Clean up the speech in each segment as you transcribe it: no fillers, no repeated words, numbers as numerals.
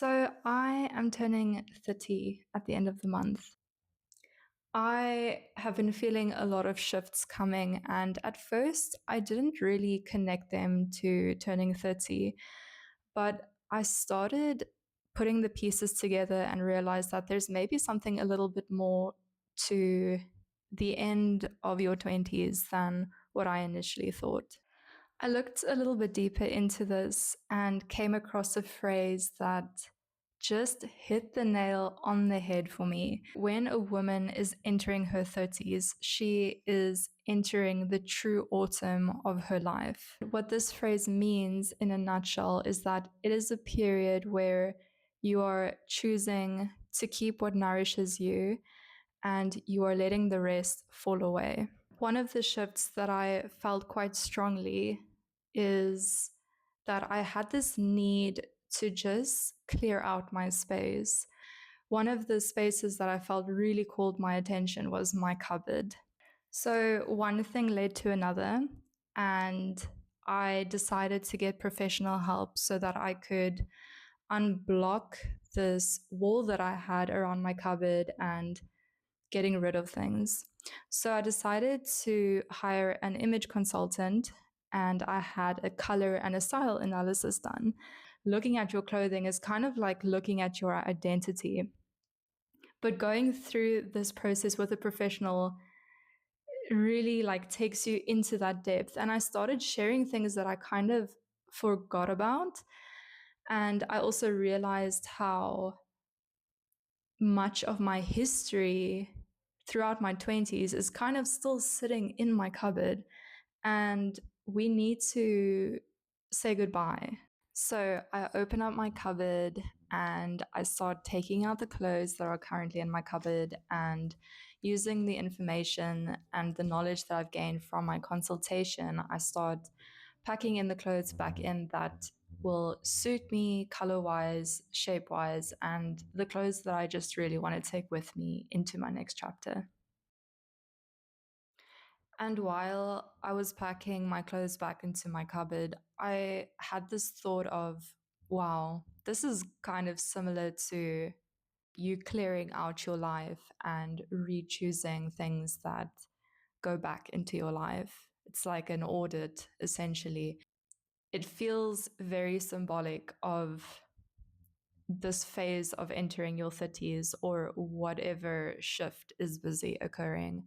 So I am turning 30 at the end of the month. I have been feeling a lot of shifts coming, and at first I didn't really connect them to turning 30, but I started putting the pieces together and realized that there's maybe something a little bit more to the end of your 20s than what I initially thought. I looked a little bit deeper into this and came across a phrase that just hit the nail on the head for me. When a woman is entering her 30s, she is entering the true autumn of her life. What this phrase means in a nutshell is that it is a period where you are choosing to keep what nourishes you and you are letting the rest fall away. One of the shifts that I felt quite strongly is that I had this need to just clear out my space. One of the spaces that I felt really called my attention was my cupboard. So one thing led to another, and I decided to get professional help so that I could unblock this wall that I had around my cupboard and getting rid of things. So I decided to hire an image consultant and I had a color and a style analysis done. Looking at your clothing is kind of like looking at your identity. But going through this process with a professional really like takes you into that depth. And I started sharing things that I kind of forgot about. And I also realized how much of my history throughout my 20s is kind of still sitting in my cupboard and we need to say goodbye. So I open up my cupboard and I start taking out the clothes that are currently in my cupboard and using the information and the knowledge that I've gained from my consultation, I start packing in the clothes back in that will suit me color wise, shape wise, and the clothes that I just really want to take with me into my next chapter. And while I was packing my clothes back into my cupboard, I had this thought of, wow, this is kind of similar to you clearing out your life and re choosing things that go back into your life. It's like an audit, essentially. It feels very symbolic of this phase of entering your 30s or whatever shift is busy occurring.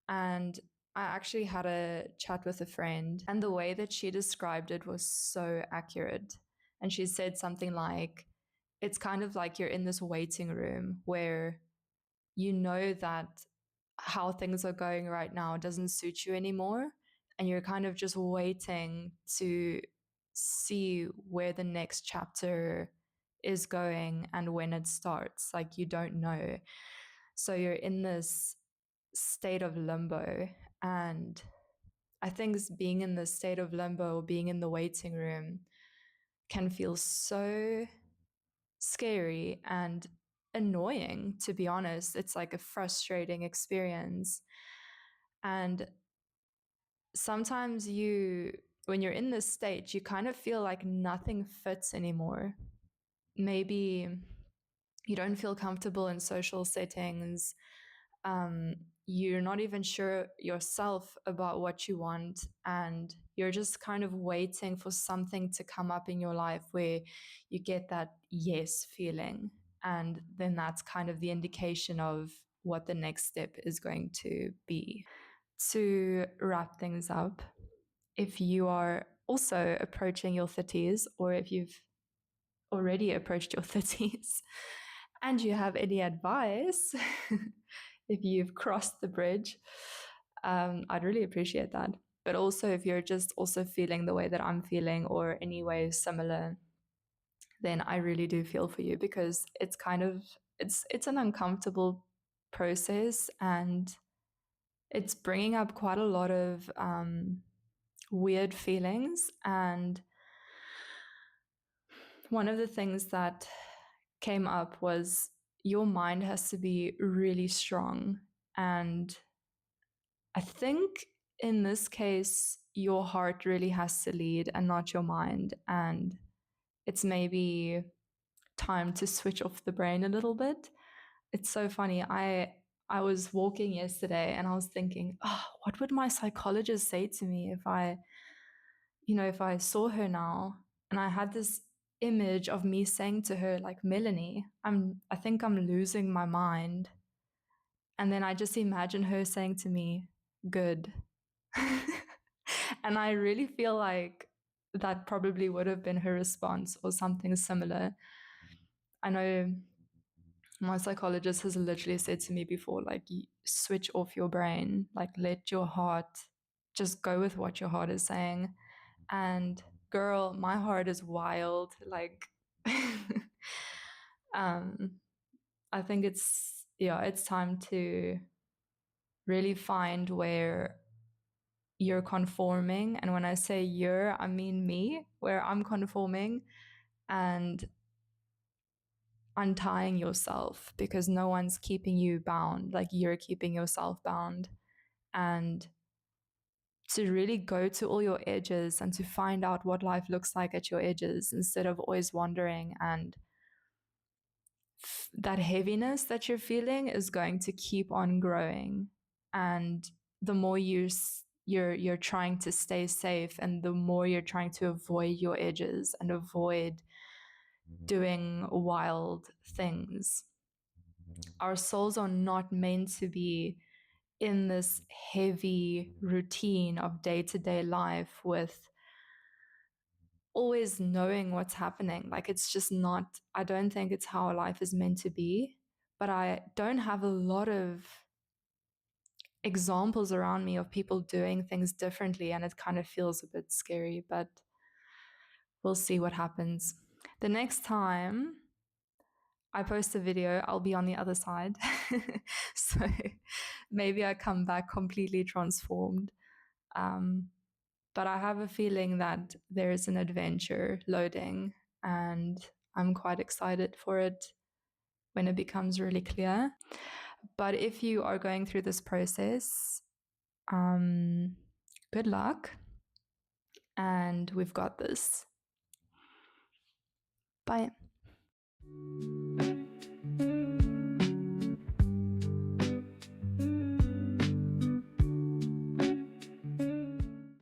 And I actually had a chat with a friend, and the way that she described it was so accurate. And she said something like, it's kind of like you're in this waiting room where you know that how things are going right now doesn't suit you anymore. And you're kind of just waiting to see where the next chapter is going and when it starts. Like you don't know. So you're in this state of limbo. And I think being in the state of limbo or being in the waiting room can feel so scary and annoying, to be honest. It's like a frustrating experience. And sometimes when you're in this state, you kind of feel like nothing fits anymore. Maybe you don't feel comfortable in social settings. You're not even sure yourself about what you want, and you're just kind of waiting for something to come up in your life where you get that yes feeling. And then that's kind of the indication of what the next step is going to be. To wrap things up, if you are also approaching your 30s, or if you've already approached your 30s and you have any advice, if you've crossed the bridge, I'd really appreciate that. But also, if you're just also feeling the way that I'm feeling or any way similar, then I really do feel for you because it's kind of it's an uncomfortable process and it's bringing up quite a lot of weird feelings. And one of the things that came up was your mind has to be really strong. And I think in this case, your heart really has to lead and not your mind. And it's maybe time to switch off the brain a little bit. It's so funny. I was walking yesterday and I was thinking, oh, what would my psychologist say to me if if I saw her now? And I had this image of me saying to her, like, Melanie, I think I'm losing my mind. And then I just imagine her saying to me, good. And I really feel like that probably would have been her response or something similar. I know my psychologist has literally said to me before, like, switch off your brain, like, let your heart just go with what your heart is saying. And girl, my heart is wild. Like, um, I think it's time to really find where you're conforming. And when I say you're, I mean me, where I'm conforming and untying yourself because no one's keeping you bound, like you're keeping yourself bound. And to really go to all your edges and to find out what life looks like at your edges instead of always wandering. And that heaviness that you're feeling is going to keep on growing. And the more you're trying to stay safe and the more you're trying to avoid your edges and avoid doing wild things. Our souls are not meant to be in this heavy routine of day-to-day life with always knowing what's happening. Like, it's just not, I don't think it's how life is meant to be. But I don't have a lot of examples around me of people doing things differently, and it kind of feels a bit scary, but we'll see what happens. The next time I post a video, I'll be on the other side. So maybe I come back completely transformed. But I have a feeling that there is an adventure loading, and I'm quite excited for it when it becomes really clear. But if you are going through this process, good luck, and we've got this. Bye.